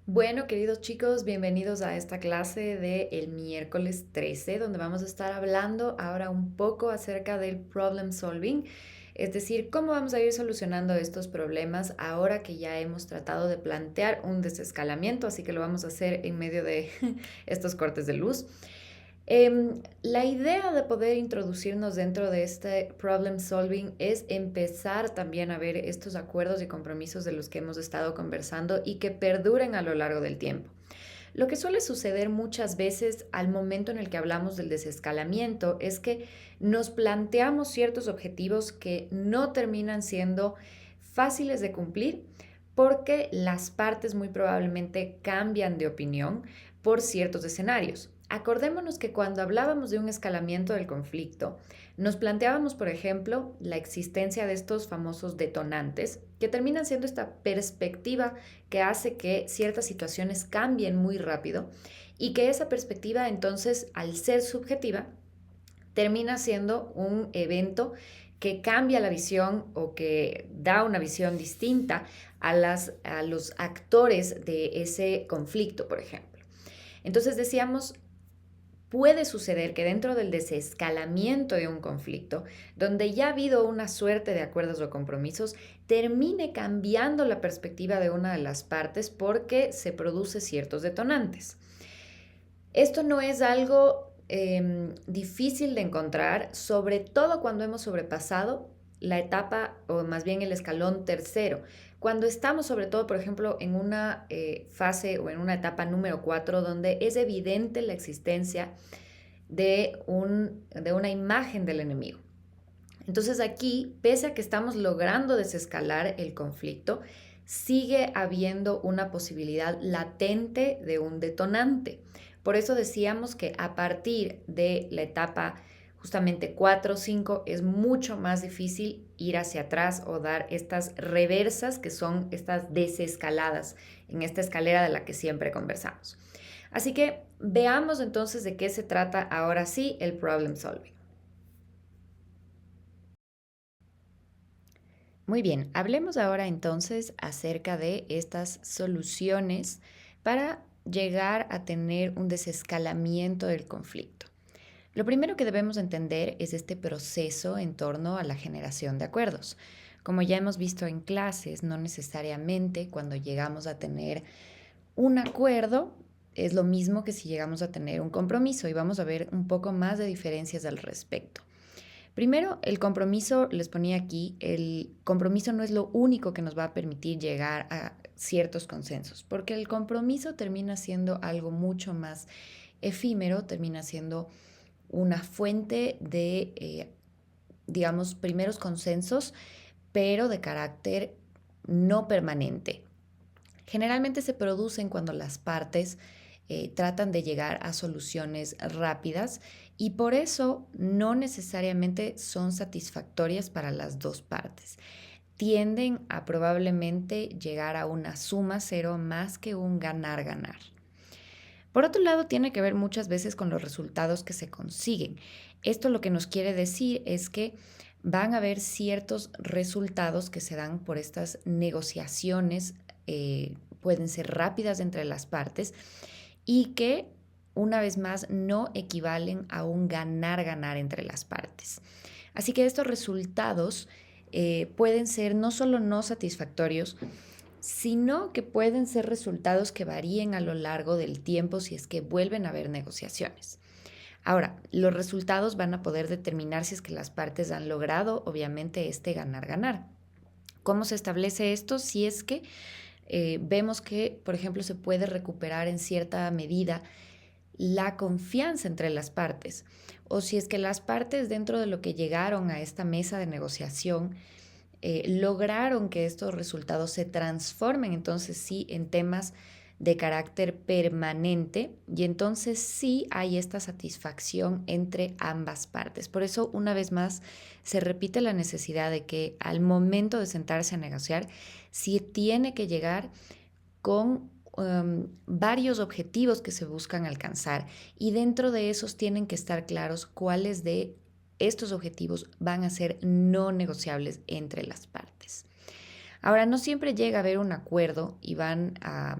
Bueno, queridos chicos, bienvenidos a esta clase del miércoles 13, donde vamos a estar hablando ahora un poco acerca del problem solving, es decir, cómo vamos a ir solucionando estos problemas ahora que ya hemos tratado de plantear un desescalamiento, así que lo vamos a hacer en medio de estos cortes de luz. La idea de poder introducirnos dentro de este problem solving es empezar también a ver estos acuerdos y compromisos de los que hemos estado conversando y que perduren a lo largo del tiempo. Lo que suele suceder muchas veces al momento en el que hablamos del desescalamiento es que nos planteamos ciertos objetivos que no terminan siendo fáciles de cumplir porque las partes muy probablemente cambian de opinión por ciertos escenarios. Acordémonos que cuando hablábamos de un escalamiento del conflicto, nos planteábamos, por ejemplo, la existencia de estos famosos detonantes, que terminan siendo esta perspectiva que hace que ciertas situaciones cambien muy rápido y que esa perspectiva entonces, al ser subjetiva, termina siendo un evento que cambia la visión o que da una visión distinta a los actores de ese conflicto, por ejemplo. Entonces decíamos, puede suceder que dentro del desescalamiento de un conflicto, donde ya ha habido una suerte de acuerdos o compromisos, termine cambiando la perspectiva de una de las partes porque se produce ciertos detonantes. Esto no es algo difícil de encontrar, sobre todo cuando hemos sobrepasado la etapa o más bien el escalón tercero. Cuando estamos sobre todo, por ejemplo, en una fase o en una etapa número 4 donde es evidente la existencia de una imagen del enemigo. Entonces aquí, pese a que estamos logrando desescalar el conflicto, sigue habiendo una posibilidad latente de un detonante. Por eso decíamos que a partir de la etapa justamente 4 o 5 es mucho más difícil ir hacia atrás o dar estas reversas que son estas desescaladas en esta escalera de la que siempre conversamos. Así que veamos entonces de qué se trata ahora sí el problem solving. Muy bien, hablemos ahora entonces acerca de estas soluciones para llegar a tener un desescalamiento del conflicto. Lo primero que debemos entender es este proceso en torno a la generación de acuerdos. Como ya hemos visto en clases, no necesariamente cuando llegamos a tener un acuerdo es lo mismo que si llegamos a tener un compromiso y vamos a ver un poco más de diferencias al respecto. Primero, el compromiso, les ponía aquí, el compromiso no es lo único que nos va a permitir llegar a ciertos consensos, porque el compromiso termina siendo algo mucho más efímero, termina siendo una fuente de, digamos, primeros consensos, pero de carácter no permanente. Generalmente se producen cuando las partes tratan de llegar a soluciones rápidas y por eso no necesariamente son satisfactorias para las dos partes. Tienden a probablemente llegar a una suma cero más que un ganar-ganar. Por otro lado, tiene que ver muchas veces con los resultados que se consiguen. Esto lo que nos quiere decir es que van a haber ciertos resultados que se dan por estas negociaciones, pueden ser rápidas entre las partes y que una vez más no equivalen a un ganar-ganar entre las partes. Así que estos resultados pueden ser no solo no satisfactorios, sino que pueden ser resultados que varíen a lo largo del tiempo si es que vuelven a haber negociaciones. Ahora, los resultados van a poder determinar si es que las partes han logrado, obviamente, este ganar-ganar. ¿Cómo se establece esto? Si es que vemos que, por ejemplo, se puede recuperar en cierta medida la confianza entre las partes, o si es que las partes dentro de lo que llegaron a esta mesa de negociación lograron que estos resultados se transformen entonces sí en temas de carácter permanente y entonces sí hay esta satisfacción entre ambas partes. Por eso, una vez más, se repite la necesidad de que al momento de sentarse a negociar, sí tiene que llegar con varios objetivos que se buscan alcanzar y dentro de esos tienen que estar claros cuáles de estos objetivos van a ser no negociables entre las partes. Ahora, no siempre llega a haber un acuerdo y van a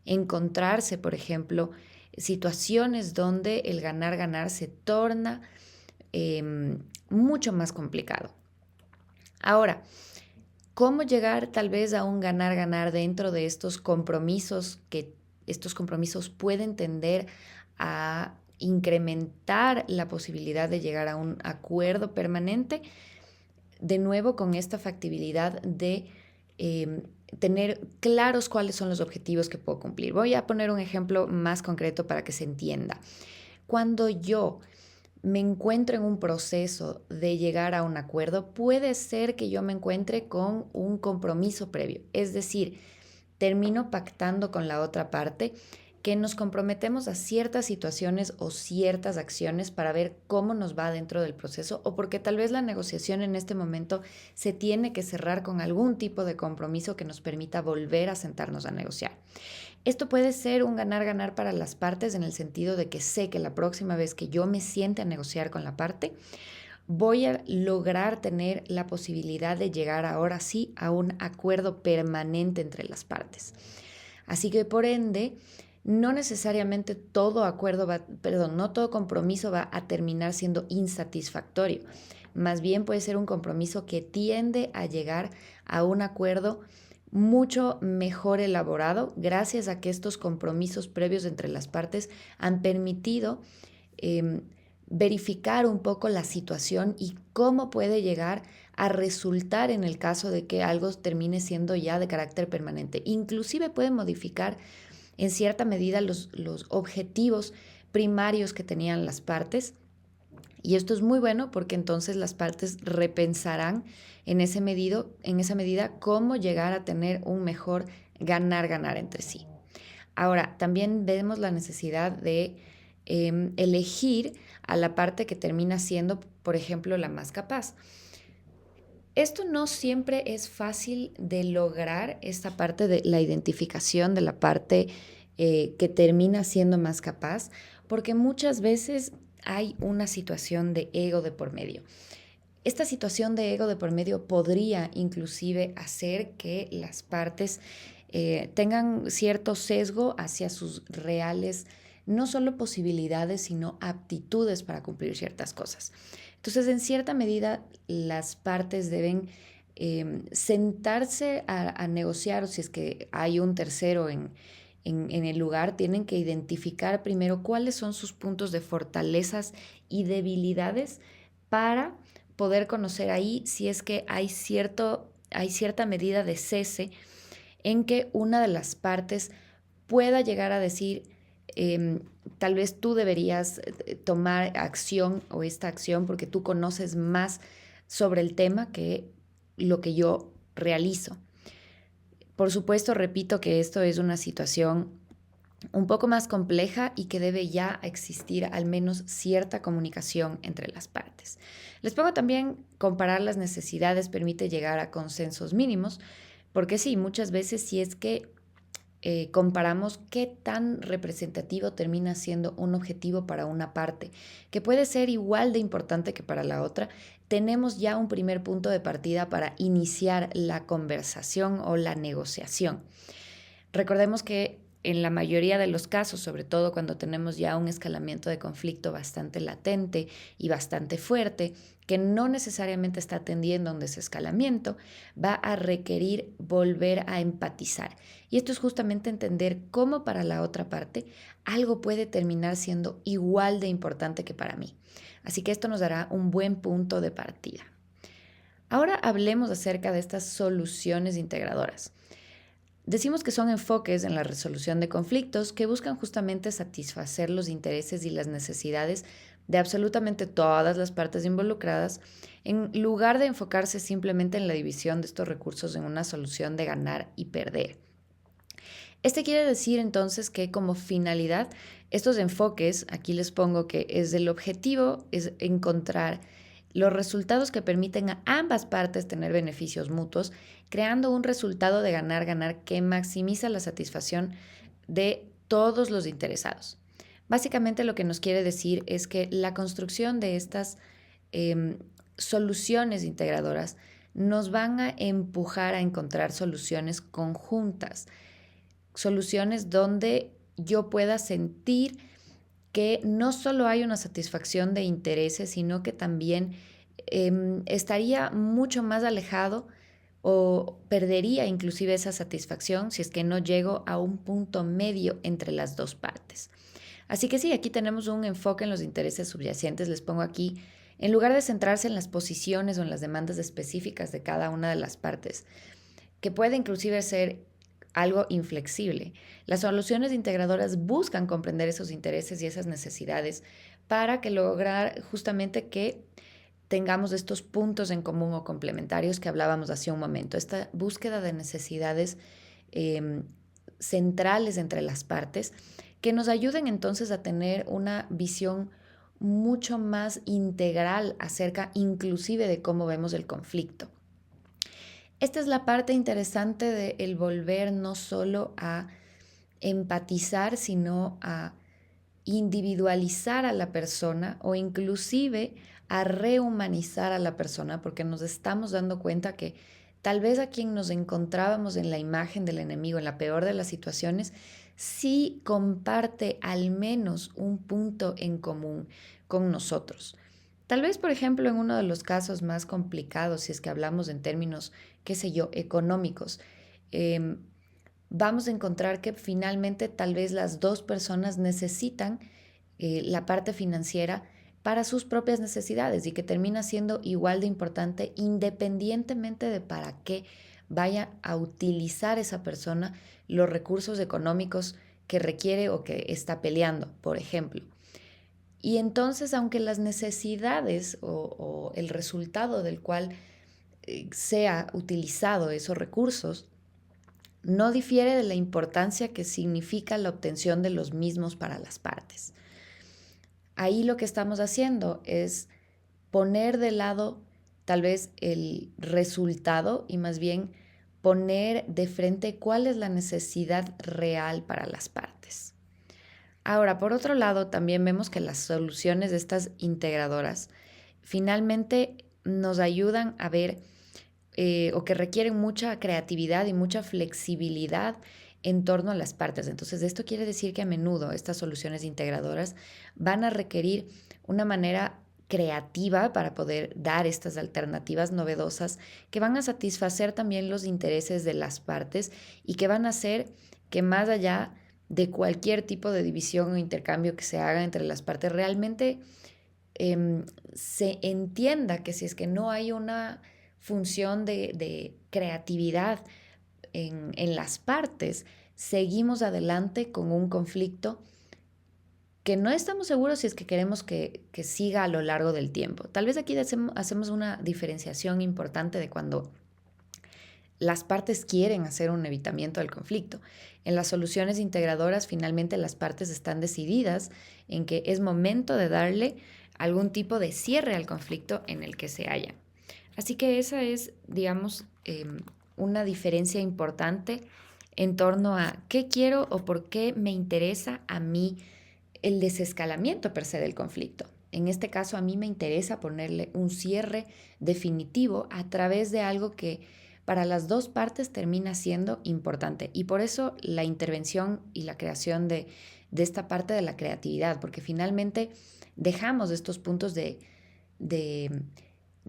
encontrarse, por ejemplo, situaciones donde el ganar-ganar se torna mucho más complicado. Ahora, ¿cómo llegar tal vez a un ganar-ganar dentro de estos compromisos que estos compromisos pueden tender a incrementar la posibilidad de llegar a un acuerdo permanente? De nuevo, con esta factibilidad de tener claros cuáles son los objetivos que puedo cumplir. Voy a poner un ejemplo más concreto para que se entienda. Cuando yo me encuentro en un proceso de llegar a un acuerdo, puede ser que yo me encuentre con un compromiso previo, es decir, termino pactando con la otra parte que nos comprometemos a ciertas situaciones o ciertas acciones para ver cómo nos va dentro del proceso o porque tal vez la negociación en este momento se tiene que cerrar con algún tipo de compromiso que nos permita volver a sentarnos a negociar. Esto puede ser un ganar-ganar para las partes en el sentido de que sé que la próxima vez que yo me siente a negociar con la parte, voy a lograr tener la posibilidad de llegar ahora sí a un acuerdo permanente entre las partes. Así que por ende, no necesariamente todo no todo compromiso va a terminar siendo insatisfactorio. Más bien puede ser un compromiso que tiende a llegar a un acuerdo mucho mejor elaborado gracias a que estos compromisos previos entre las partes han permitido verificar un poco la situación y cómo puede llegar a resultar en el caso de que algo termine siendo ya de carácter permanente. Inclusive puede modificar en cierta medida los objetivos primarios que tenían las partes. Y esto es muy bueno porque entonces las partes repensarán en esa medida cómo llegar a tener un mejor ganar-ganar entre sí. Ahora, también vemos la necesidad de elegir a la parte que termina siendo, por ejemplo, la más capaz. Esto no siempre es fácil de lograr, esta parte de la identificación de la parte que termina siendo más capaz, porque muchas veces hay una situación de ego de por medio. Esta situación de ego de por medio podría inclusive hacer que las partes tengan cierto sesgo hacia sus reales, no solo posibilidades, sino aptitudes para cumplir ciertas cosas. Entonces, en cierta medida, las partes deben sentarse a negociar, o si es que hay un tercero en el lugar, tienen que identificar primero cuáles son sus puntos de fortalezas y debilidades para poder conocer ahí si es que hay cierta medida de cese en que una de las partes pueda llegar a decir, tal vez tú deberías tomar acción o esta acción porque tú conoces más sobre el tema que lo que yo realizo. Por supuesto, repito que esto es una situación un poco más compleja y que debe ya existir al menos cierta comunicación entre las partes. Les pongo también comparar las necesidades permite llegar a consensos mínimos, porque sí, muchas veces si es que comparamos qué tan representativo termina siendo un objetivo para una parte, que puede ser igual de importante que para la otra, tenemos ya un primer punto de partida para iniciar la conversación o la negociación. Recordemos que en la mayoría de los casos, sobre todo cuando tenemos ya un escalamiento de conflicto bastante latente y bastante fuerte, que no necesariamente está atendiendo a un desescalamiento, va a requerir volver a empatizar. Y esto es justamente entender cómo para la otra parte algo puede terminar siendo igual de importante que para mí. Así que esto nos dará un buen punto de partida. Ahora hablemos acerca de estas soluciones integradoras. Decimos que son enfoques en la resolución de conflictos que buscan justamente satisfacer los intereses y las necesidades de absolutamente todas las partes involucradas, en lugar de enfocarse simplemente en la división de estos recursos en una solución de ganar y perder. Este quiere decir entonces que como finalidad, estos enfoques, aquí les pongo que es el objetivo, es encontrar los resultados que permiten a ambas partes tener beneficios mutuos, creando un resultado de ganar-ganar que maximiza la satisfacción de todos los interesados. Básicamente lo que nos quiere decir es que la construcción de estas soluciones integradoras nos van a empujar a encontrar soluciones conjuntas. soluciones donde yo pueda sentir que no solo hay una satisfacción de intereses, sino que también estaría mucho más alejado o perdería inclusive esa satisfacción si es que no llego a un punto medio entre las dos partes. Así que sí, aquí tenemos un enfoque en los intereses subyacentes. Les pongo aquí, en lugar de centrarse en las posiciones o en las demandas específicas de cada una de las partes, que puede inclusive ser algo inflexible. Las soluciones integradoras buscan comprender esos intereses y esas necesidades para que lograr justamente que tengamos estos puntos en común o complementarios que hablábamos hace un momento. Esta búsqueda de necesidades eh, centrales entre las partes que nos ayuden entonces a tener una visión mucho más integral acerca inclusive de cómo vemos el conflicto. Esta es la parte interesante de el volver no solo a empatizar, sino a individualizar a la persona o inclusive a rehumanizar a la persona, porque nos estamos dando cuenta que tal vez a quien nos encontrábamos en la imagen del enemigo, en la peor de las situaciones, sí comparte al menos un punto en común con nosotros. Tal vez, por ejemplo, en uno de los casos más complicados, si es que hablamos en términos, qué sé yo, económicos, eh, vamos a encontrar que finalmente tal vez las dos personas necesitan la parte financiera para sus propias necesidades y que termina siendo igual de importante independientemente de para qué vaya a utilizar esa persona los recursos económicos que requiere o que está peleando, por ejemplo. Y entonces, aunque las necesidades o el resultado del cual sea utilizado esos recursos, no difiere de la importancia que significa la obtención de los mismos para las partes. Ahí lo que estamos haciendo es poner de lado tal vez el resultado y más bien poner de frente cuál es la necesidad real para las partes. Ahora, por otro lado, también vemos que las soluciones de estas integradoras finalmente nos ayudan a ver o que requieren mucha creatividad y mucha flexibilidad en torno a las partes. Entonces, esto quiere decir que a menudo estas soluciones integradoras van a requerir una manera creativa para poder dar estas alternativas novedosas que van a satisfacer también los intereses de las partes y que van a hacer que más allá de cualquier tipo de división o intercambio que se haga entre las partes, realmente se entienda que si es que no hay una función de creatividad en las partes, seguimos adelante con un conflicto que no estamos seguros si es que queremos que siga a lo largo del tiempo. Tal vez aquí hacemos una diferenciación importante de cuando las partes quieren hacer un evitamiento del conflicto. En las soluciones integradoras, finalmente las partes están decididas en que es momento de darle algún tipo de cierre al conflicto en el que se hallan. Así que esa es, digamos, una diferencia importante en torno a qué quiero o por qué me interesa a mí el desescalamiento per se del conflicto. En este caso, a mí me interesa ponerle un cierre definitivo a través de algo que para las dos partes termina siendo importante. Y por eso la intervención y la creación de esta parte de la creatividad, porque finalmente dejamos estos puntos de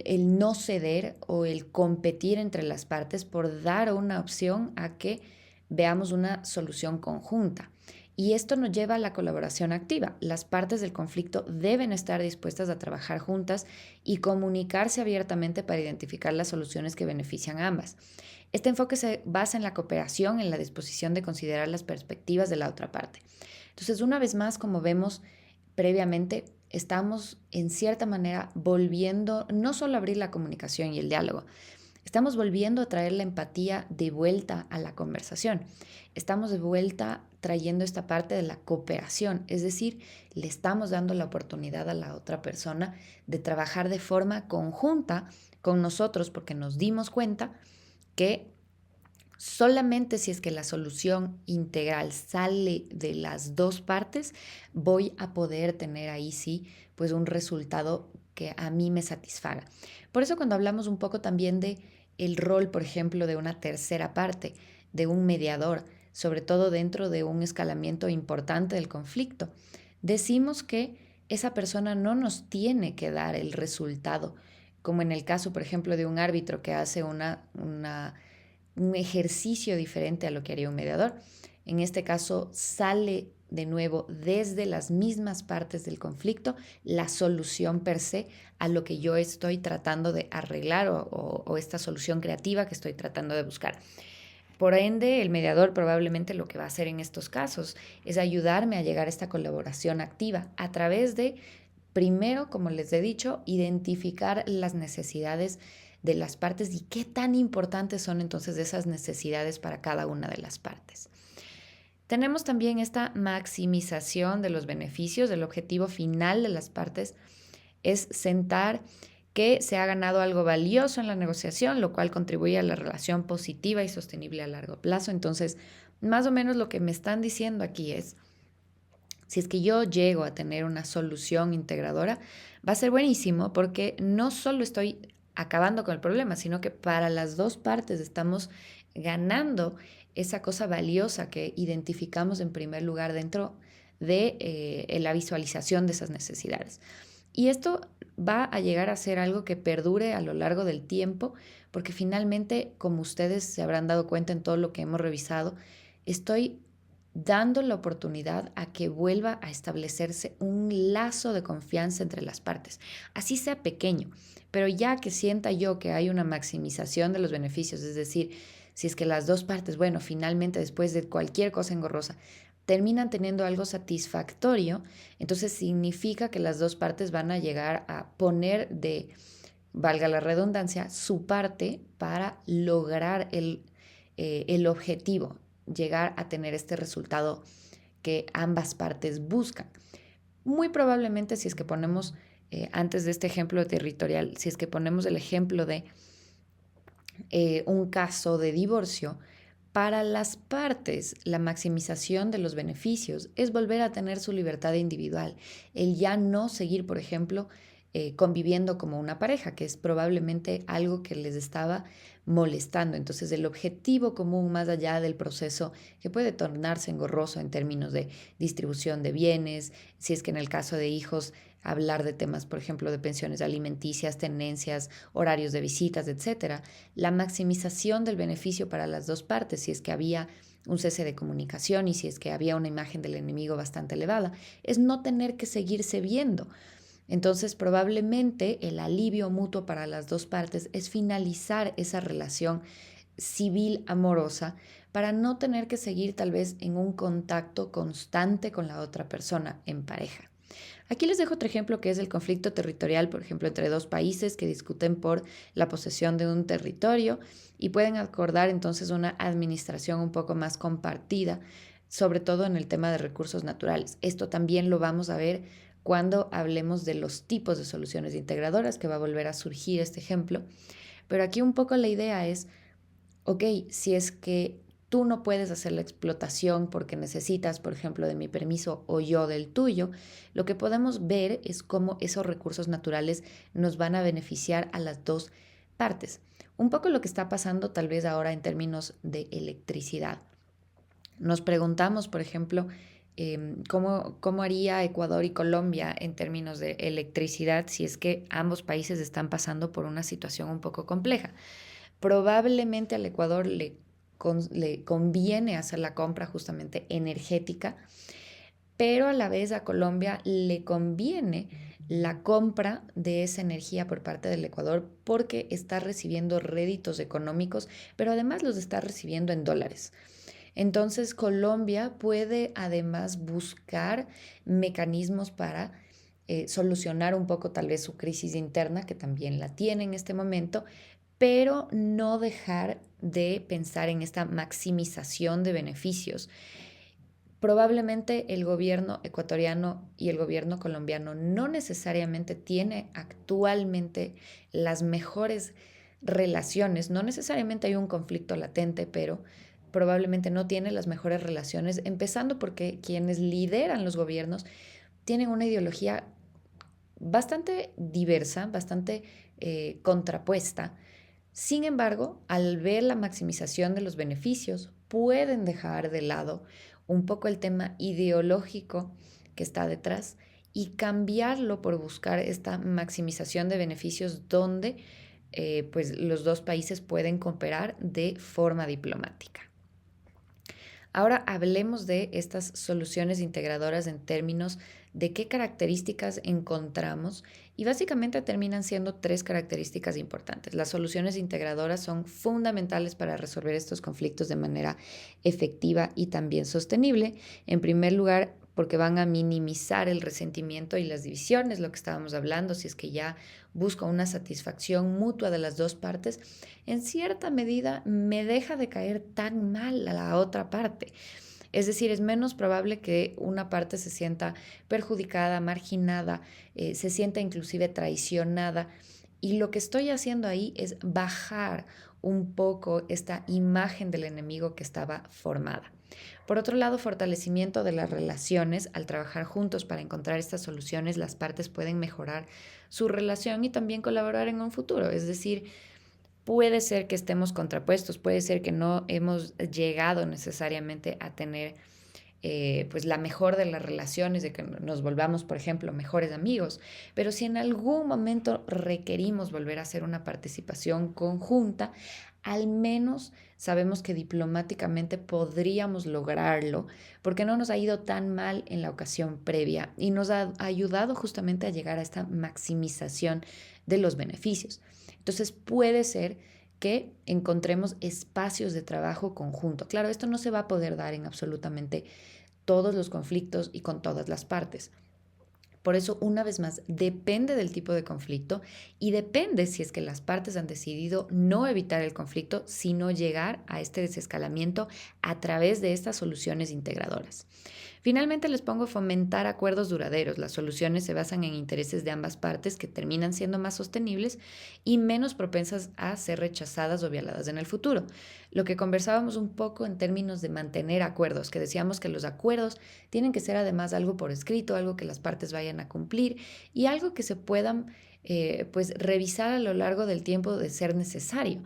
el no ceder o el competir entre las partes por dar una opción a que veamos una solución conjunta. Y esto nos lleva a la colaboración activa. Las partes del conflicto deben estar dispuestas a trabajar juntas y comunicarse abiertamente para identificar las soluciones que benefician a ambas. Este enfoque se basa en la cooperación, en la disposición de considerar las perspectivas de la otra parte. Entonces, una vez más, como vemos previamente, estamos en cierta manera volviendo no solo a abrir la comunicación y el diálogo, estamos volviendo a traer la empatía de vuelta a la conversación. Estamos de vuelta trayendo esta parte de la cooperación, es decir, le estamos dando la oportunidad a la otra persona de trabajar de forma conjunta con nosotros porque nos dimos cuenta que solamente si es que la solución integral sale de las dos partes, voy a poder tener ahí sí, pues un resultado que a mí me satisfaga. Por eso cuando hablamos un poco también de el rol, por ejemplo, de una tercera parte, de un mediador, sobre todo dentro de un escalamiento importante del conflicto, decimos que esa persona no nos tiene que dar el resultado, como en el caso, por ejemplo, de un árbitro que hace un ejercicio diferente a lo que haría un mediador. En este caso, sale de nuevo desde las mismas partes del conflicto la solución per se a lo que yo estoy tratando de arreglar o esta solución creativa que estoy tratando de buscar. Por ende, el mediador probablemente lo que va a hacer en estos casos es ayudarme a llegar a esta colaboración activa a través de, primero, como les he dicho, identificar las necesidades de las partes y qué tan importantes son entonces esas necesidades para cada una de las partes. Tenemos también esta maximización de los beneficios. El objetivo final de las partes es sentar que se ha ganado algo valioso en la negociación, lo cual contribuye a la relación positiva y sostenible a largo plazo. Entonces, más o menos lo que me están diciendo aquí es, si es que yo llego a tener una solución integradora, va a ser buenísimo porque no solo estoy acabando con el problema, sino que para las dos partes estamos ganando esa cosa valiosa que identificamos en primer lugar dentro de la visualización de esas necesidades. Y esto va a llegar a ser algo que perdure a lo largo del tiempo, porque finalmente, como ustedes se habrán dado cuenta en todo lo que hemos revisado, estoy dando la oportunidad a que vuelva a establecerse un lazo de confianza entre las partes, así sea pequeño, pero ya que sienta yo que hay una maximización de los beneficios, es decir, si es que las dos partes, bueno, finalmente después de cualquier cosa engorrosa, terminan teniendo algo satisfactorio, entonces significa que las dos partes van a llegar a poner de, valga la redundancia, su parte para lograr el objetivo, llegar a tener este resultado que ambas partes buscan. Muy probablemente si es que ponemos, antes de este ejemplo territorial, si es que ponemos el ejemplo de un caso de divorcio, para las partes, la maximización de los beneficios es volver a tener su libertad individual, el ya no seguir, por ejemplo, conviviendo como una pareja, que es probablemente algo que les estaba molestando. Entonces, el objetivo común, más allá del proceso que puede tornarse engorroso en términos de distribución de bienes, si es que en el caso de hijos, hablar de temas, por ejemplo, de pensiones alimenticias, tenencias, horarios de visitas, etcétera, la maximización del beneficio para las dos partes, si es que había un cese de comunicación y si es que había una imagen del enemigo bastante elevada, es no tener que seguirse viendo. Entonces, probablemente el alivio mutuo para las dos partes es finalizar esa relación civil amorosa para no tener que seguir tal vez en un contacto constante con la otra persona en pareja. Aquí les dejo otro ejemplo que es el conflicto territorial, por ejemplo, entre dos países que discuten por la posesión de un territorio y pueden acordar entonces una administración un poco más compartida, sobre todo en el tema de recursos naturales. Esto también lo vamos a ver cuando hablemos de los tipos de soluciones integradoras, que va a volver a surgir este ejemplo. Pero aquí un poco la idea es, ok, si es que tú no puedes hacer la explotación porque necesitas, por ejemplo, de mi permiso o yo del tuyo, lo que podemos ver es cómo esos recursos naturales nos van a beneficiar a las dos partes. Un poco lo que está pasando tal vez ahora en términos de electricidad. Nos preguntamos, por ejemplo, cómo haría Ecuador y Colombia en términos de electricidad si es que ambos países están pasando por una situación un poco compleja. Probablemente al Ecuador le conviene hacer la compra justamente energética, pero a la vez a Colombia le conviene la compra de esa energía por parte del Ecuador porque está recibiendo réditos económicos, pero además los está recibiendo en dólares. Entonces Colombia puede además buscar mecanismos para solucionar un poco tal vez su crisis interna, que también la tiene en este momento, pero no dejar de pensar en esta maximización de beneficios. Probablemente el gobierno ecuatoriano y el gobierno colombiano no necesariamente tiene actualmente las mejores relaciones, no necesariamente hay un conflicto latente, pero probablemente no tiene las mejores relaciones, empezando porque quienes lideran los gobiernos tienen una ideología bastante diversa, bastante contrapuesta. Sin embargo, al ver la maximización de los beneficios pueden dejar de lado un poco el tema ideológico que está detrás y cambiarlo por buscar esta maximización de beneficios donde pues los dos países pueden cooperar de forma diplomática. Ahora hablemos de estas soluciones integradoras en términos de qué características encontramos y básicamente terminan siendo tres características importantes. Las soluciones integradoras son fundamentales para resolver estos conflictos de manera efectiva y también sostenible. En primer lugar, porque van a minimizar el resentimiento y las divisiones, lo que estábamos hablando, si es que ya busco una satisfacción mutua de las dos partes, en cierta medida me deja de caer tan mal a la otra parte. Es decir, es menos probable que una parte se sienta perjudicada, marginada, se sienta inclusive traicionada. Y lo que estoy haciendo ahí es bajar un poco esta imagen del enemigo que estaba formada. Por otro lado, fortalecimiento de las relaciones. Al trabajar juntos para encontrar estas soluciones, las partes pueden mejorar su relación y también colaborar en un futuro. Es decir, puede ser que estemos contrapuestos, puede ser que no hemos llegado necesariamente a tener pues la mejor de las relaciones, de que nos volvamos, por ejemplo, mejores amigos, pero si en algún momento requerimos volver a hacer una participación conjunta, al menos sabemos que diplomáticamente podríamos lograrlo, porque no nos ha ido tan mal en la ocasión previa y nos ha ayudado justamente a llegar a esta maximización de los beneficios. Entonces puede ser que encontremos espacios de trabajo conjunto. Claro, esto no se va a poder dar en absolutamente todos los conflictos y con todas las partes. Por eso, una vez más, depende del tipo de conflicto y depende si es que las partes han decidido no evitar el conflicto, sino llegar a este desescalamiento a través de estas soluciones integradoras. Finalmente les pongo fomentar acuerdos duraderos. Las soluciones se basan en intereses de ambas partes que terminan siendo más sostenibles y menos propensas a ser rechazadas o violadas en el futuro. Lo que conversábamos un poco en términos de mantener acuerdos, que decíamos que los acuerdos tienen que ser además algo por escrito, algo que las partes vayan a cumplir y algo que se puedan pues revisar a lo largo del tiempo de ser necesario.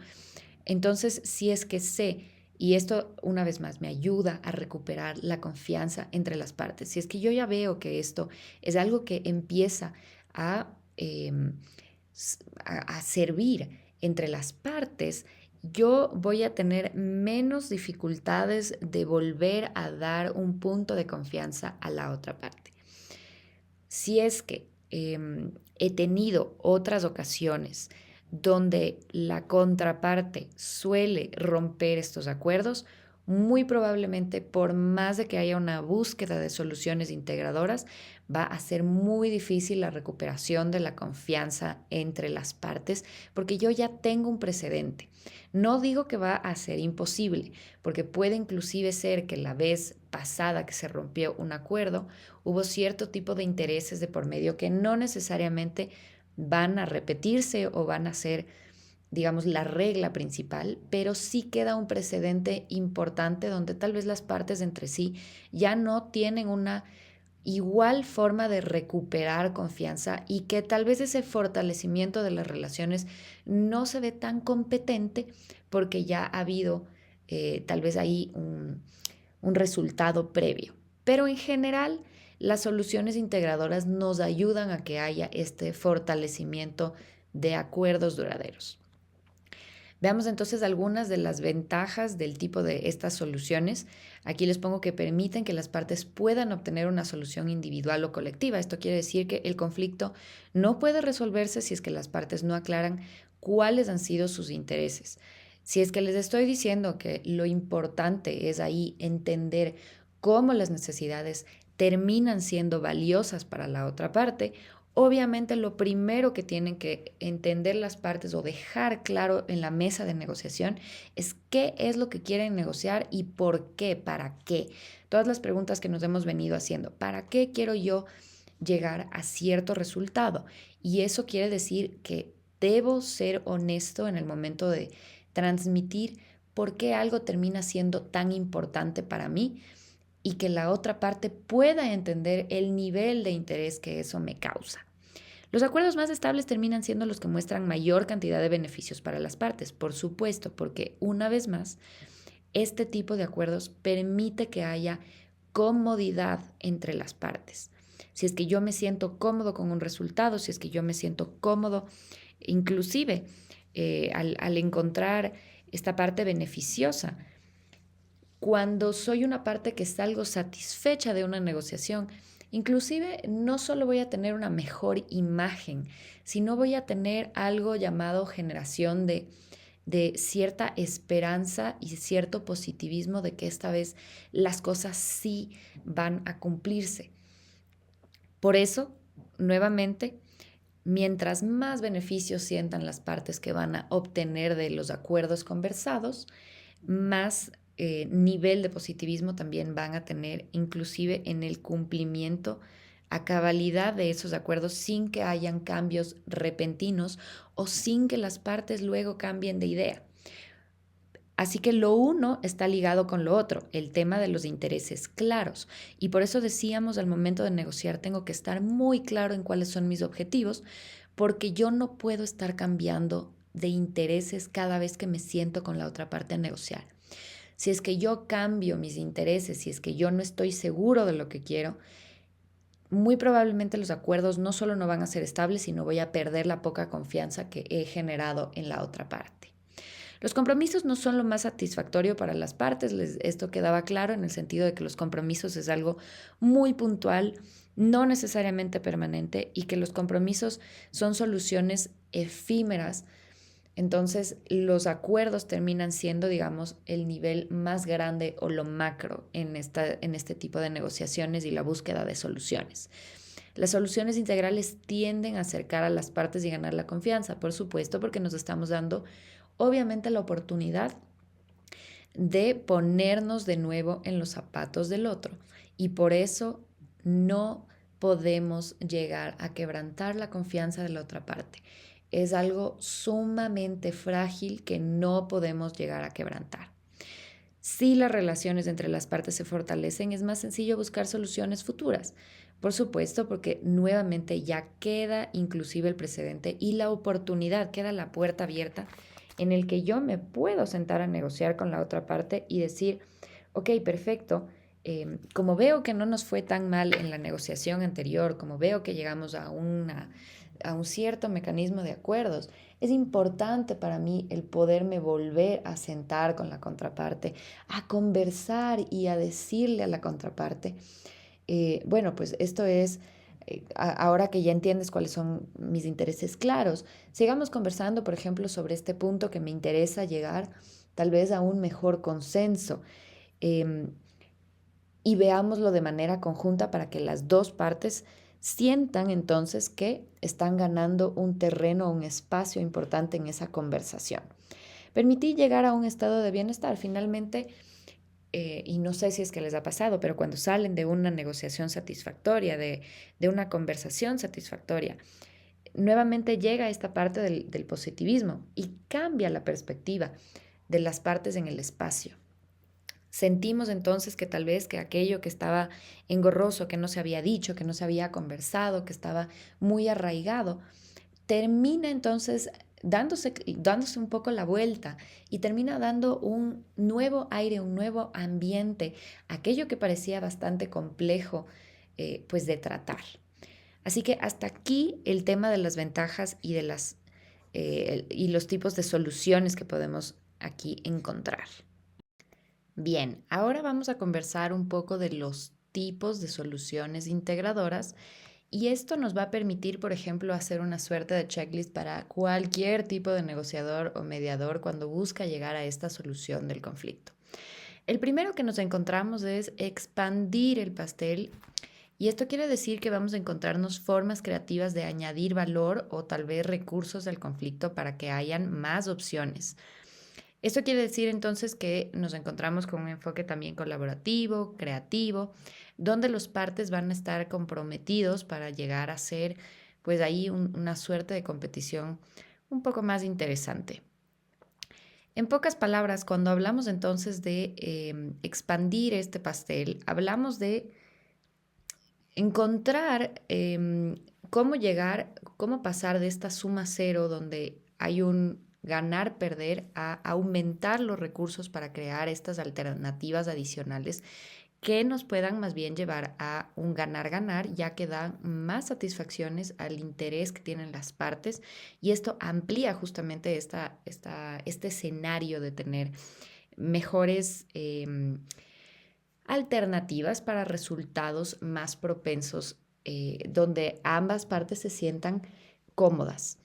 Entonces, si es que sé, y esto una vez más me ayuda a recuperar la confianza entre las partes, si es que yo ya veo que esto es algo que empieza a, a servir entre las partes, yo voy a tener menos dificultades de volver a dar un punto de confianza a la otra parte. Si es que he tenido otras ocasiones donde la contraparte suele romper estos acuerdos, muy probablemente por más de que haya una búsqueda de soluciones integradoras, va a ser muy difícil la recuperación de la confianza entre las partes, porque yo ya tengo un precedente. No digo que va a ser imposible, porque puede inclusive ser que la vez pasada que se rompió un acuerdo, hubo cierto tipo de intereses de por medio que no necesariamente van a repetirse o van a ser, digamos, la regla principal, pero sí queda un precedente importante donde tal vez las partes entre sí ya no tienen una igual forma de recuperar confianza y que tal vez ese fortalecimiento de las relaciones no se ve tan competente porque ya ha habido tal vez ahí un resultado previo. Pero en general, las soluciones integradoras nos ayudan a que haya este fortalecimiento de acuerdos duraderos. Veamos entonces algunas de las ventajas del tipo de estas soluciones. Aquí les pongo que permiten que las partes puedan obtener una solución individual o colectiva. Esto quiere decir que el conflicto no puede resolverse si es que las partes no aclaran cuáles han sido sus intereses. Si es que les estoy diciendo que lo importante es ahí entender cómo las necesidades terminan siendo valiosas para la otra parte, obviamente lo primero que tienen que entender las partes o dejar claro en la mesa de negociación es qué es lo que quieren negociar y por qué, para qué. Todas las preguntas que nos hemos venido haciendo. ¿Para qué quiero yo llegar a cierto resultado? Y eso quiere decir que debo ser honesto en el momento de transmitir por qué algo termina siendo tan importante para mí y que la otra parte pueda entender el nivel de interés que eso me causa. Los acuerdos más estables terminan siendo los que muestran mayor cantidad de beneficios para las partes, por supuesto, porque una vez más, este tipo de acuerdos permite que haya comodidad entre las partes. Si es que yo me siento cómodo con un resultado, si es que yo me siento cómodo, inclusive al encontrar esta parte beneficiosa, cuando soy una parte que salgo satisfecha de una negociación, inclusive no solo voy a tener una mejor imagen, sino voy a tener algo llamado generación de cierta esperanza y cierto positivismo de que esta vez las cosas sí van a cumplirse. Por eso, nuevamente, mientras más beneficios sientan las partes que van a obtener de los acuerdos conversados, más nivel de positivismo también van a tener, inclusive en el cumplimiento a cabalidad de esos acuerdos sin que hayan cambios repentinos o sin que las partes luego cambien de idea. Así que lo uno está ligado con lo otro, el tema de los intereses claros. Y por eso decíamos al momento de negociar, tengo que estar muy claro en cuáles son mis objetivos, porque yo no puedo estar cambiando de intereses cada vez que me siento con la otra parte a negociar. Si es que yo cambio mis intereses, si es que yo no estoy seguro de lo que quiero, muy probablemente los acuerdos no solo no van a ser estables, sino voy a perder la poca confianza que he generado en la otra parte. Los compromisos no son lo más satisfactorio para las partes, esto quedaba claro en el sentido de que los compromisos es algo muy puntual, no necesariamente permanente, y que los compromisos son soluciones efímeras. Entonces, los acuerdos terminan siendo, digamos, el nivel más grande o lo macro en este tipo de negociaciones y la búsqueda de soluciones. Las soluciones integrales tienden a acercar a las partes y ganar la confianza, por supuesto, porque nos estamos dando, obviamente, la oportunidad de ponernos de nuevo en los zapatos del otro. Y por eso no podemos llegar a quebrantar la confianza de la otra parte. Es algo sumamente frágil que no podemos llegar a quebrantar. Si las relaciones entre las partes se fortalecen, es más sencillo buscar soluciones futuras. Por supuesto, porque nuevamente ya queda inclusive el precedente y la oportunidad, queda la puerta abierta en el que yo me puedo sentar a negociar con la otra parte y decir, ok, perfecto, como veo que no nos fue tan mal en la negociación anterior, como veo que llegamos a un cierto mecanismo de acuerdos, es importante para mí el poderme volver a sentar con la contraparte, a conversar y a decirle a la contraparte, bueno, pues esto es, ahora que ya entiendes cuáles son mis intereses claros, sigamos conversando, por ejemplo, sobre este punto que me interesa llegar tal vez a un mejor consenso. em, y veámoslo de manera conjunta para que las dos partes sientan entonces que están ganando un terreno, un espacio importante en esa conversación. Permití llegar a un estado de bienestar. Finalmente, y no sé si es que les ha pasado, pero cuando salen de una negociación satisfactoria, de una conversación satisfactoria, nuevamente llega esta parte del positivismo y cambia la perspectiva de las partes en el espacio. Sentimos entonces que tal vez que aquello que estaba engorroso, que no se había dicho, que no se había conversado, que estaba muy arraigado, termina entonces dándose un poco la vuelta y termina dando un nuevo aire, un nuevo ambiente, aquello que parecía bastante complejo pues de tratar. Así que hasta aquí el tema de las ventajas y los tipos de soluciones que podemos aquí encontrar. Bien, ahora vamos a conversar un poco de los tipos de soluciones integradoras y esto nos va a permitir, por ejemplo, hacer una suerte de checklist para cualquier tipo de negociador o mediador cuando busca llegar a esta solución del conflicto. El primero que nos encontramos es expandir el pastel y esto quiere decir que vamos a encontrarnos formas creativas de añadir valor o tal vez recursos al conflicto para que hayan más opciones. Esto quiere decir entonces que nos encontramos con un enfoque también colaborativo, creativo, donde los partes van a estar comprometidos para llegar a ser, pues ahí una suerte de competición un poco más interesante. En pocas palabras, cuando hablamos entonces de expandir este pastel, hablamos de encontrar cómo llegar, cómo pasar de esta suma cero donde hay ganar, perder, a aumentar los recursos para crear estas alternativas adicionales que nos puedan más bien llevar a un ganar-ganar, ya que dan más satisfacciones al interés que tienen las partes y esto amplía justamente este escenario de tener mejores alternativas para resultados más propensos, donde ambas partes se sientan cómodas.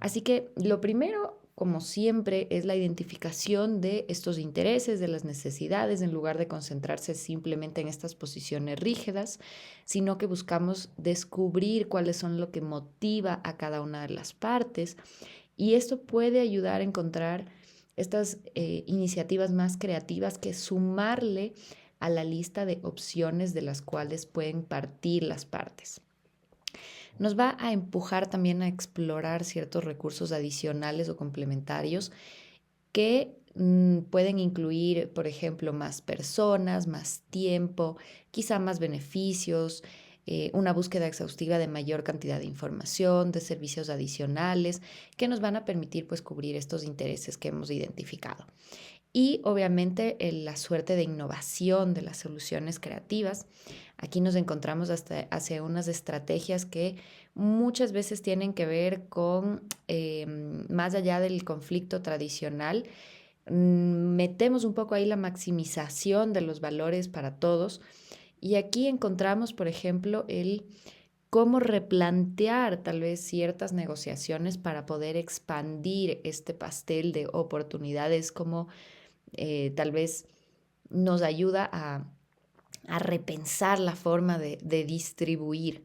Así que lo primero, como siempre, es la identificación de estos intereses, de las necesidades, en lugar de concentrarse simplemente en estas posiciones rígidas, sino que buscamos descubrir cuáles son lo que motiva a cada una de las partes. Y esto puede ayudar a encontrar estas iniciativas más creativas que sumarle a la lista de opciones de las cuales pueden partir las partes. Nos va a empujar también a explorar ciertos recursos adicionales o complementarios que pueden incluir, por ejemplo, más personas, más tiempo, quizá más beneficios, una búsqueda exhaustiva de mayor cantidad de información, de servicios adicionales que nos van a permitir pues cubrir estos intereses que hemos identificado. Y obviamente la suerte de innovación de las soluciones creativas. Aquí nos encontramos hacia unas estrategias que muchas veces tienen que ver con, más allá del conflicto tradicional, metemos un poco ahí la maximización de los valores para todos. Y aquí encontramos, por ejemplo, el cómo replantear tal vez ciertas negociaciones para poder expandir este pastel de oportunidades, como tal vez nos ayuda a repensar la forma de distribuir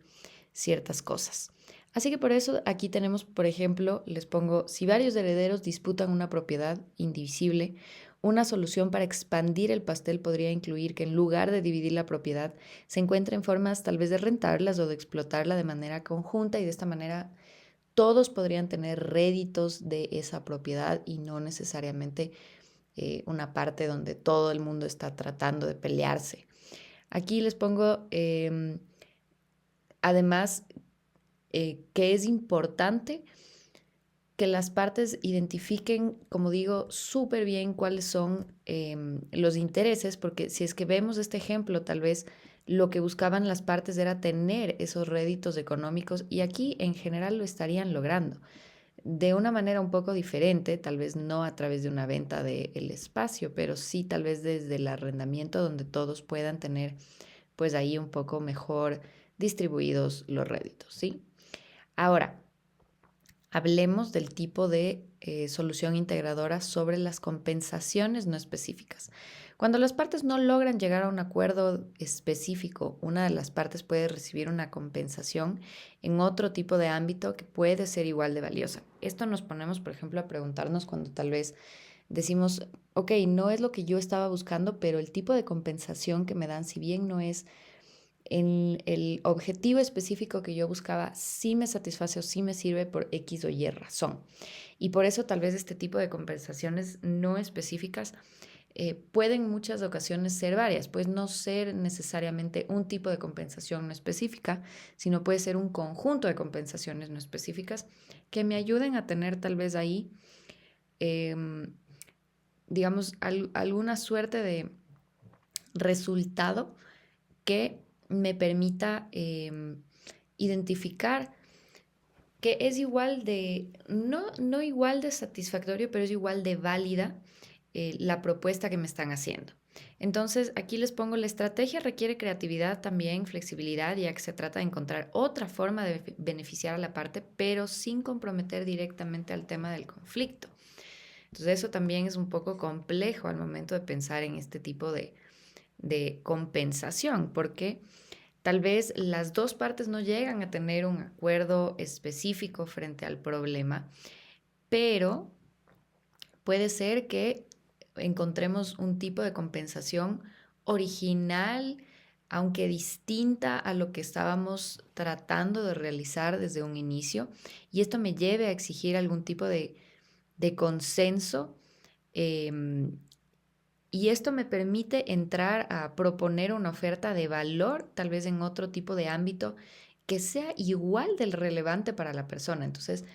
ciertas cosas. Así que por eso aquí tenemos, por ejemplo, les pongo, si varios herederos disputan una propiedad indivisible, una solución para expandir el pastel podría incluir que en lugar de dividir la propiedad, se encuentren formas tal vez de rentarlas o de explotarla de manera conjunta y de esta manera todos podrían tener réditos de esa propiedad y no necesariamente una parte donde todo el mundo está tratando de pelearse. Aquí les pongo, además, que es importante que las partes identifiquen, como digo, súper bien cuáles son los intereses, porque si es que vemos este ejemplo, tal vez lo que buscaban las partes era tener esos réditos económicos y aquí en general lo estarían logrando de una manera un poco diferente, tal vez no a través de una venta del espacio, pero sí tal vez desde el arrendamiento donde todos puedan tener pues ahí un poco mejor distribuidos los réditos, ¿sí? Ahora, hablemos del tipo de solución integradora sobre las compensaciones no específicas. Cuando las partes no logran llegar a un acuerdo específico, una de las partes puede recibir una compensación en otro tipo de ámbito que puede ser igual de valiosa. Esto nos ponemos, por ejemplo, a preguntarnos cuando tal vez decimos, ok, no es lo que yo estaba buscando, pero el tipo de compensación que me dan, si bien no es en el objetivo específico que yo buscaba, sí me satisface o sí me sirve por X o Y razón. Y por eso tal vez este tipo de compensaciones no específicas pueden en muchas ocasiones ser varias, pues no ser necesariamente un tipo de compensación no específica, sino puede ser un conjunto de compensaciones no específicas que me ayuden a tener tal vez ahí, eh, digamos, alguna suerte de resultado que me permita identificar que es igual de, no igual de satisfactorio, pero es igual de válida la propuesta que me están haciendo. Entonces, aquí les pongo, la estrategia requiere creatividad también, flexibilidad, ya que se trata de encontrar otra forma de beneficiar a la parte, pero sin comprometer directamente al tema del conflicto. Entonces, eso también es un poco complejo al momento de pensar en este tipo de compensación, porque tal vez las dos partes no llegan a tener un acuerdo específico frente al problema, pero puede ser que encontremos un tipo de compensación original, aunque distinta a lo que estábamos tratando de realizar desde un inicio, y esto me lleve a exigir algún tipo de consenso. Y esto me permite entrar a proponer una oferta de valor, tal vez en otro tipo de ámbito, que sea igual del relevante para la persona. Entonces,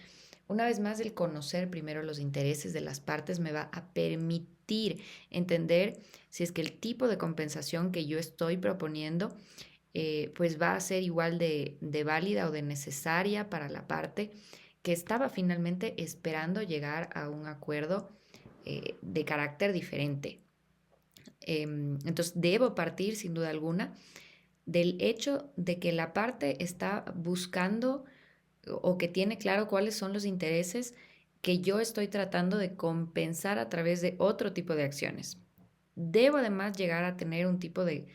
Una vez más, el conocer primero los intereses de las partes me va a permitir entender si es que el tipo de compensación que yo estoy proponiendo pues va a ser igual de válida o de necesaria para la parte que estaba finalmente esperando llegar a un acuerdo de carácter diferente. Entonces, debo partir sin duda alguna del hecho de que la parte está buscando o que tiene claro cuáles son los intereses que yo estoy tratando de compensar a través de otro tipo de acciones. Debo además llegar a tener un tipo de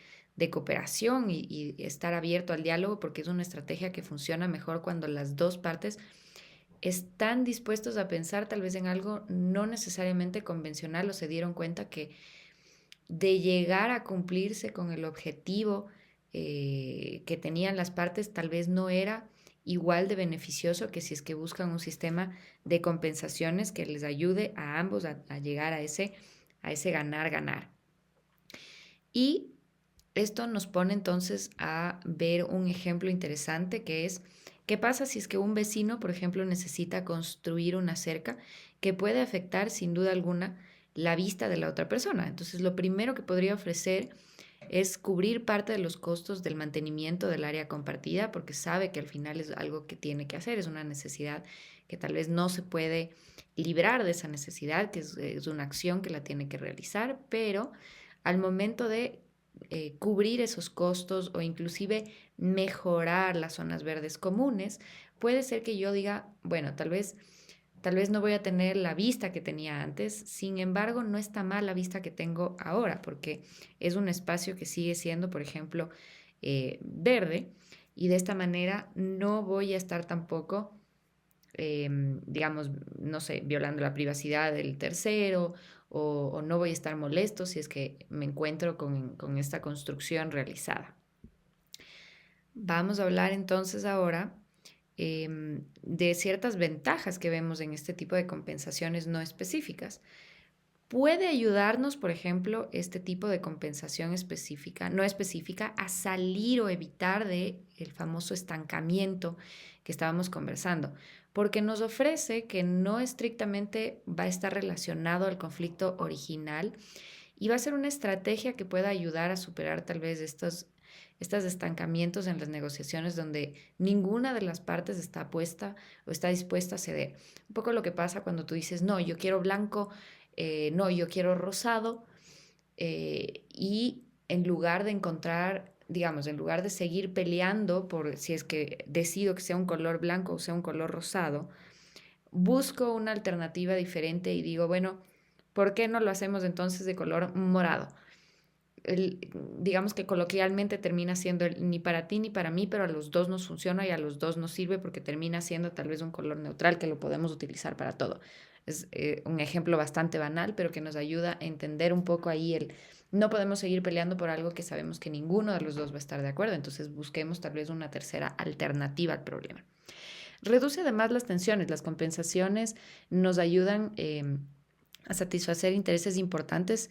cooperación y estar abierto al diálogo porque es una estrategia que funciona mejor cuando las dos partes están dispuestos a pensar tal vez en algo no necesariamente convencional o se dieron cuenta que de llegar a cumplirse con el objetivo que tenían las partes, tal vez no era igual de beneficioso que si es que buscan un sistema de compensaciones que les ayude a ambos a llegar a ese ganar-ganar. Y esto nos pone entonces a ver un ejemplo interesante que es, ¿qué pasa si es que un vecino, por ejemplo, necesita construir una cerca que puede afectar sin duda alguna la vista de la otra persona? Entonces, lo primero que podría ofrecer es cubrir parte de los costos del mantenimiento del área compartida, porque sabe que al final es algo que tiene que hacer, es una necesidad que tal vez no se puede librar de esa necesidad, que es una acción que la tiene que realizar, pero al momento de cubrir esos costos o inclusive mejorar las zonas verdes comunes, puede ser que yo diga, bueno, tal vez no voy a tener la vista que tenía antes, sin embargo, no está mal la vista que tengo ahora, porque es un espacio que sigue siendo, por ejemplo, verde, y de esta manera no voy a estar tampoco digamos, no sé, violando la privacidad del tercero o no voy a estar molesto si es que me encuentro con esta construcción realizada. Vamos a hablar entonces ahora de ciertas ventajas que vemos en este tipo de compensaciones no específicas. Puede ayudarnos, por ejemplo, este tipo de compensación específica, no específica, a salir o evitar de el famoso estancamiento que estábamos conversando, porque nos ofrece que no estrictamente va a estar relacionado al conflicto original y va a ser una estrategia que pueda ayudar a superar tal vez estos estancamientos en las negociaciones donde ninguna de las partes está puesta o está dispuesta a ceder. Un poco lo que pasa cuando tú dices, no, yo quiero blanco, no, yo quiero rosado, y en lugar de encontrar, digamos, en lugar de seguir peleando por si es que decido que sea un color blanco o sea un color rosado, busco una alternativa diferente y digo, bueno, ¿por qué no lo hacemos entonces de color morado? Digamos que coloquialmente termina siendo ni para ti ni para mí, pero a los dos nos funciona y a los dos nos sirve porque termina siendo tal vez un color neutral que lo podemos utilizar para todo. Es un ejemplo bastante banal, pero que nos ayuda a entender un poco ahí no podemos seguir peleando por algo que sabemos que ninguno de los dos va a estar de acuerdo, entonces busquemos tal vez una tercera alternativa al problema. Reduce además las tensiones, las compensaciones nos ayudan a satisfacer intereses importantes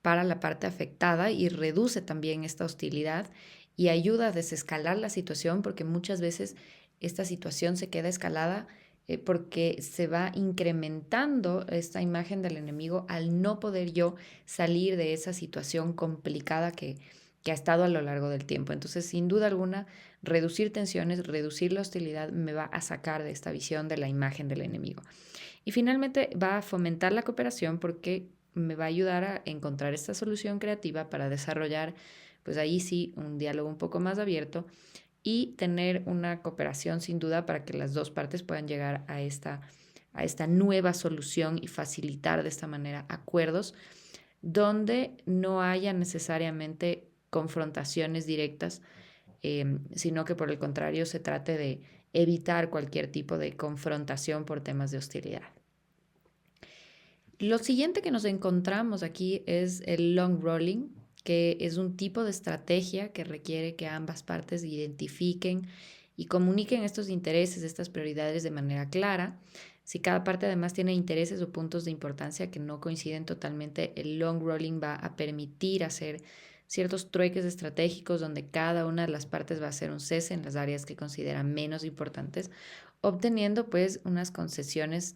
para la parte afectada y reduce también esta hostilidad y ayuda a desescalar la situación porque muchas veces esta situación se queda escalada porque se va incrementando esta imagen del enemigo al no poder yo salir de esa situación complicada que ha estado a lo largo del tiempo. Entonces, sin duda alguna, reducir tensiones, reducir la hostilidad me va a sacar de esta visión de la imagen del enemigo. Y finalmente va a fomentar la cooperación porque me va a ayudar a encontrar esta solución creativa para desarrollar, pues ahí sí, un diálogo un poco más abierto y tener una cooperación sin duda para que las dos partes puedan llegar a esta nueva solución y facilitar de esta manera acuerdos donde no haya necesariamente confrontaciones directas, sino que por el contrario se trate de evitar cualquier tipo de confrontación por temas de hostilidad. Lo siguiente que nos encontramos aquí es el long rolling, que es un tipo de estrategia que requiere que ambas partes identifiquen y comuniquen estos intereses, estas prioridades de manera clara. Si cada parte además tiene intereses o puntos de importancia que no coinciden totalmente, el long rolling va a permitir hacer ciertos trueques estratégicos donde cada una de las partes va a hacer un cese en las áreas que consideran menos importantes, obteniendo pues unas concesiones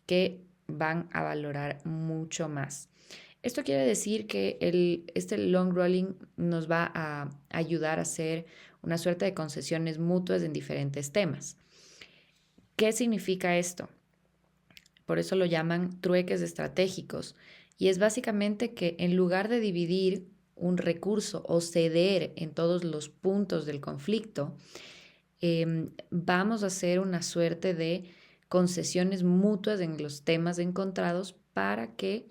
que van a valorar mucho más. Esto quiere decir que este long rolling nos va a ayudar a hacer una suerte de concesiones mutuas en diferentes temas. ¿Qué significa esto? Por eso lo llaman trueques estratégicos. Y es básicamente que en lugar de dividir un recurso o ceder en todos los puntos del conflicto, vamos a hacer una suerte de concesiones mutuas en los temas encontrados para que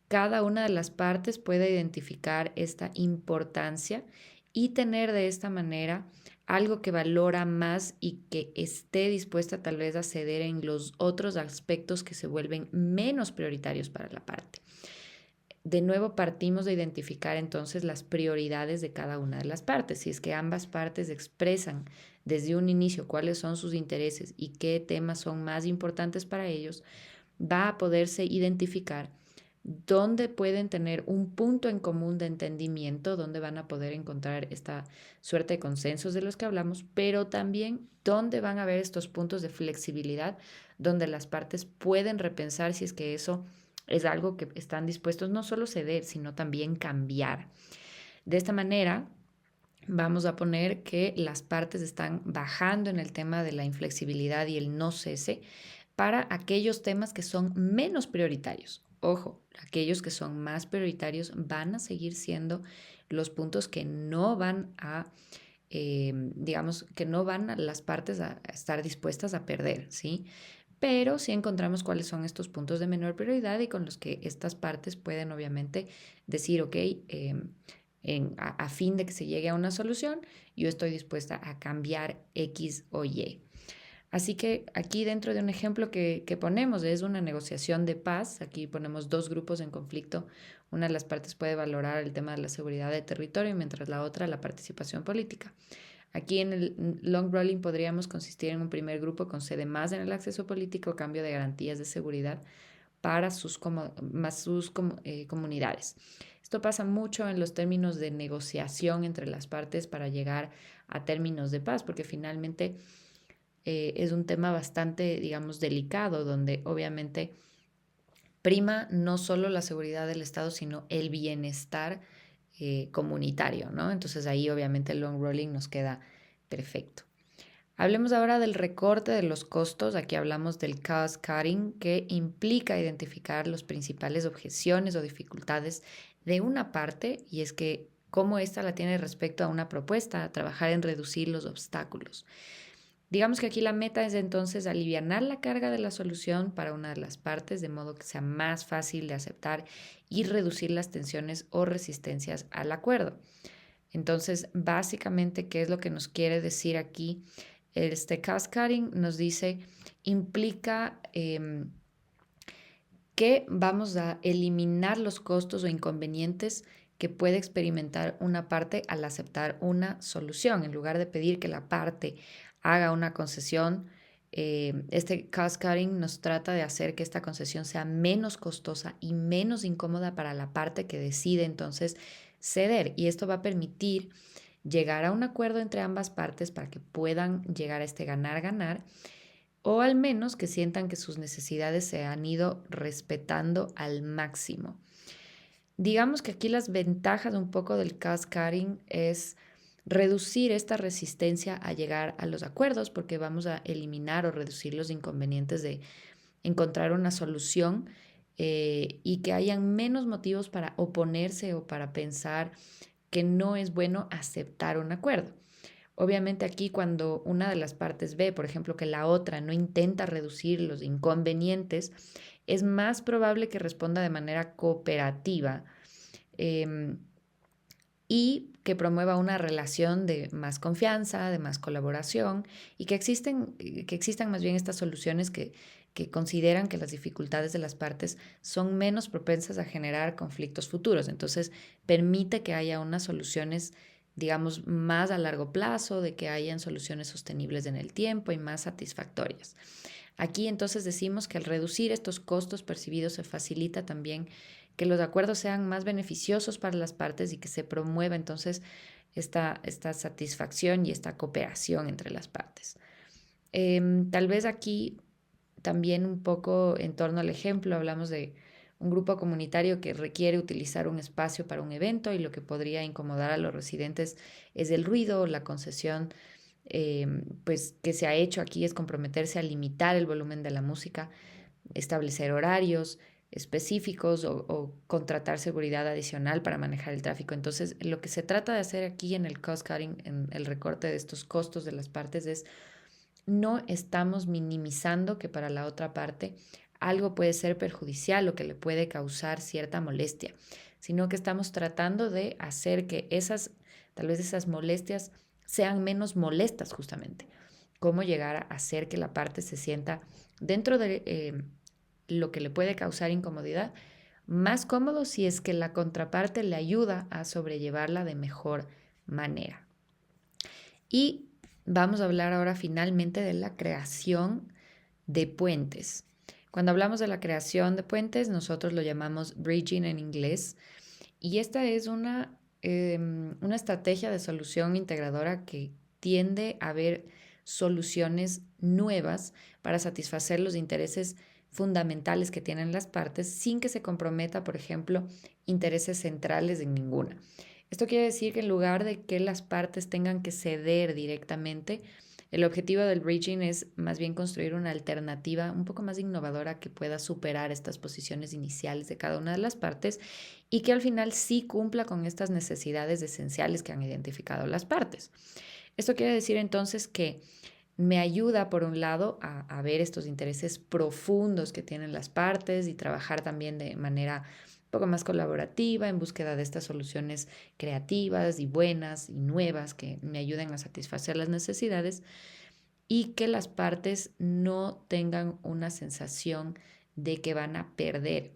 cada una de las partes pueda identificar esta importancia y tener de esta manera algo que valora más y que esté dispuesta tal vez a ceder en los otros aspectos que se vuelven menos prioritarios para la parte. De nuevo partimos de identificar entonces las prioridades de cada una de las partes. Si es que ambas partes expresan desde un inicio cuáles son sus intereses y qué temas son más importantes para ellos, va a poderse identificar dónde pueden tener un punto en común de entendimiento, dónde van a poder encontrar esta suerte de consensos de los que hablamos, pero también dónde van a haber estos puntos de flexibilidad, donde las partes pueden repensar si es que eso es algo que están dispuestos no solo ceder, sino también cambiar. De esta manera, vamos a poner que las partes están bajando en el tema de la inflexibilidad y el no cese para aquellos temas que son menos prioritarios. Ojo, aquellos que son más prioritarios van a seguir siendo los puntos que no van a, digamos, que no van a las partes a estar dispuestas a perder, ¿sí? Pero sí encontramos cuáles son estos puntos de menor prioridad y con los que estas partes pueden obviamente decir, ok, a fin de que se llegue a una solución, yo estoy dispuesta a cambiar X o Y. Así que aquí dentro de un ejemplo que ponemos es una negociación de paz. Aquí ponemos dos grupos en conflicto. Una de las partes puede valorar el tema de la seguridad de territorio, mientras la otra la participación política. Aquí en el long rolling podríamos consistir en un primer grupo con sede más en el acceso político, cambio de garantías de seguridad para sus comunidades. Esto pasa mucho en los términos de negociación entre las partes para llegar a términos de paz, porque finalmente es un tema bastante, digamos, delicado, donde obviamente prima no solo la seguridad del Estado, sino el bienestar comunitario, ¿no? Entonces ahí obviamente el long rolling nos queda perfecto. Hablemos ahora del recorte de los costos. Aquí hablamos del cost cutting, que implica identificar las principales objeciones o dificultades de una parte, y es que cómo ésta la tiene respecto a una propuesta, trabajar en reducir los obstáculos. Digamos que aquí la meta es entonces alivianar la carga de la solución para una de las partes, de modo que sea más fácil de aceptar y reducir las tensiones o resistencias al acuerdo. Entonces, básicamente, ¿qué es lo que nos quiere decir aquí? Este cost cutting nos dice, implica que vamos a eliminar los costos o inconvenientes que puede experimentar una parte al aceptar una solución. En lugar de pedir que la parte haga una concesión, este cost cutting nos trata de hacer que esta concesión sea menos costosa y menos incómoda para la parte que decide entonces ceder. Y esto va a permitir llegar a un acuerdo entre ambas partes para que puedan llegar a este ganar-ganar, o al menos que sientan que sus necesidades se han ido respetando al máximo. Digamos que aquí las ventajas un poco del cost cutting es reducir esta resistencia a llegar a los acuerdos, porque vamos a eliminar o reducir los inconvenientes de encontrar una solución, y que hayan menos motivos para oponerse o para pensar que no es bueno aceptar un acuerdo. Obviamente aquí cuando una de las partes ve, por ejemplo, que la otra no intenta reducir los inconvenientes, es más probable que responda de manera cooperativa, em, y que promueva una relación de más confianza, de más colaboración y que existan más bien estas soluciones que consideran que las dificultades de las partes son menos propensas a generar conflictos futuros. Entonces, permite que haya unas soluciones, digamos, más a largo plazo, de que hayan soluciones sostenibles en el tiempo y más satisfactorias. Aquí entonces decimos que al reducir estos costos percibidos se facilita también que los acuerdos sean más beneficiosos para las partes y que se promueva entonces esta satisfacción y esta cooperación entre las partes. Tal vez aquí también un poco en torno al ejemplo, hablamos de un grupo comunitario que requiere utilizar un espacio para un evento y lo que podría incomodar a los residentes es el ruido. La concesión pues que se ha hecho aquí es comprometerse a limitar el volumen de la música, establecer horarios específicos o contratar seguridad adicional para manejar el tráfico. Entonces, lo que se trata de hacer aquí en el cost cutting, en el recorte de estos costos de las partes, es no estamos minimizando que para la otra parte algo puede ser perjudicial o que le puede causar cierta molestia, sino que estamos tratando de hacer que tal vez esas molestias sean menos molestas justamente. Cómo llegar a hacer que la parte se sienta dentro de lo que le puede causar incomodidad, más cómodo si es que la contraparte le ayuda a sobrellevarla de mejor manera. Y vamos a hablar ahora finalmente de la creación de puentes. Cuando hablamos de la creación de puentes, nosotros lo llamamos bridging en inglés, y esta es una estrategia de solución integradora que tiende a ver soluciones nuevas para satisfacer los intereses fundamentales que tienen las partes sin que se comprometa, por ejemplo, intereses centrales en ninguna. Esto quiere decir que en lugar de que las partes tengan que ceder directamente, el objetivo del bridging es más bien construir una alternativa un poco más innovadora que pueda superar estas posiciones iniciales de cada una de las partes y que al final sí cumpla con estas necesidades esenciales que han identificado las partes. Esto quiere decir entonces que me ayuda, por un lado, a ver estos intereses profundos que tienen las partes y trabajar también de manera un poco más colaborativa en búsqueda de estas soluciones creativas y buenas y nuevas que me ayuden a satisfacer las necesidades y que las partes no tengan una sensación de que van a perder.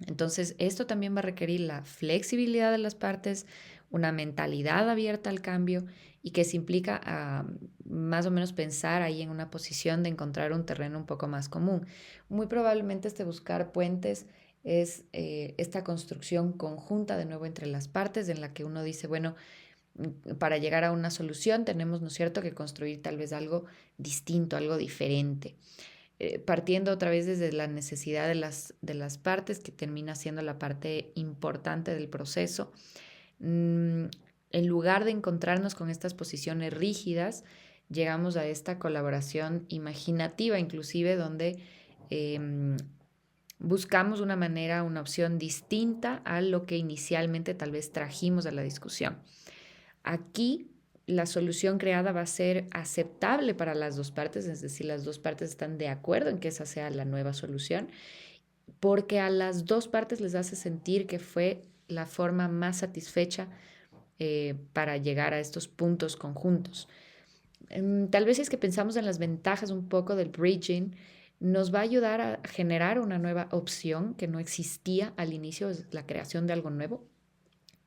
Entonces, esto también va a requerir la flexibilidad de las partes, una mentalidad abierta al cambio y que se implica más o menos pensar ahí en una posición de encontrar un terreno un poco más común. Muy probablemente este buscar puentes es esta construcción conjunta de nuevo entre las partes en la que uno dice, bueno, para llegar a una solución tenemos, ¿no es cierto?, que construir tal vez algo distinto, algo diferente, partiendo otra vez desde la necesidad de las partes, que termina siendo la parte importante del proceso. En lugar de encontrarnos con estas posiciones rígidas, llegamos a esta colaboración imaginativa, inclusive donde buscamos una manera, una opción distinta a lo que inicialmente tal vez trajimos a la discusión. Aquí la solución creada va a ser aceptable para las dos partes, es decir, las dos partes están de acuerdo en que esa sea la nueva solución, porque a las dos partes les hace sentir que fue la forma más satisfecha para llegar a estos puntos conjuntos. Tal vez si es que pensamos en las ventajas un poco del bridging, nos va a ayudar a generar una nueva opción que no existía al inicio, es la creación de algo nuevo.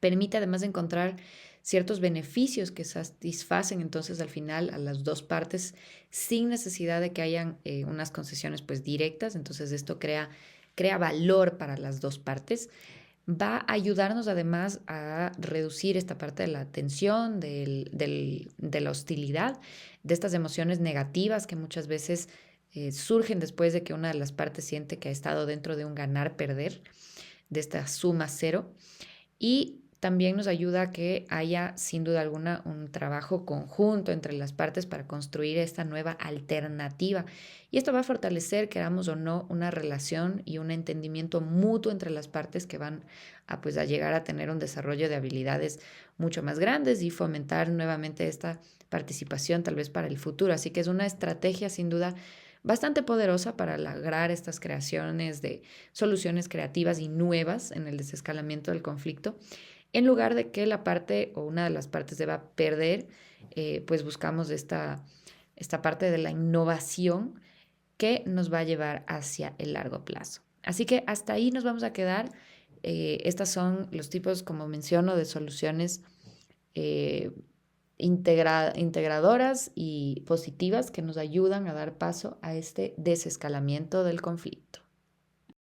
Permite además encontrar ciertos beneficios que satisfacen entonces al final a las dos partes sin necesidad de que hayan unas concesiones pues directas. Entonces esto crea valor para las dos partes. Va a ayudarnos además a reducir esta parte de la tensión, de la hostilidad, de estas emociones negativas que muchas veces surgen después de que una de las partes siente que ha estado dentro de un ganar-perder, de esta suma cero. Y también nos ayuda a que haya, sin duda alguna, un trabajo conjunto entre las partes para construir esta nueva alternativa. Y esto va a fortalecer, queramos o no, una relación y un entendimiento mutuo entre las partes que van a llegar a tener un desarrollo de habilidades mucho más grandes y fomentar nuevamente esta participación tal vez para el futuro. Así que es una estrategia, sin duda, bastante poderosa para lograr estas creaciones de soluciones creativas y nuevas en el desescalamiento del conflicto. En lugar de que la parte o una de las partes deba perder, pues buscamos esta parte de la innovación que nos va a llevar hacia el largo plazo. Así que hasta ahí nos vamos a quedar. Estas son los tipos, como menciono, de soluciones integradoras y positivas que nos ayudan a dar paso a este desescalamiento del conflicto.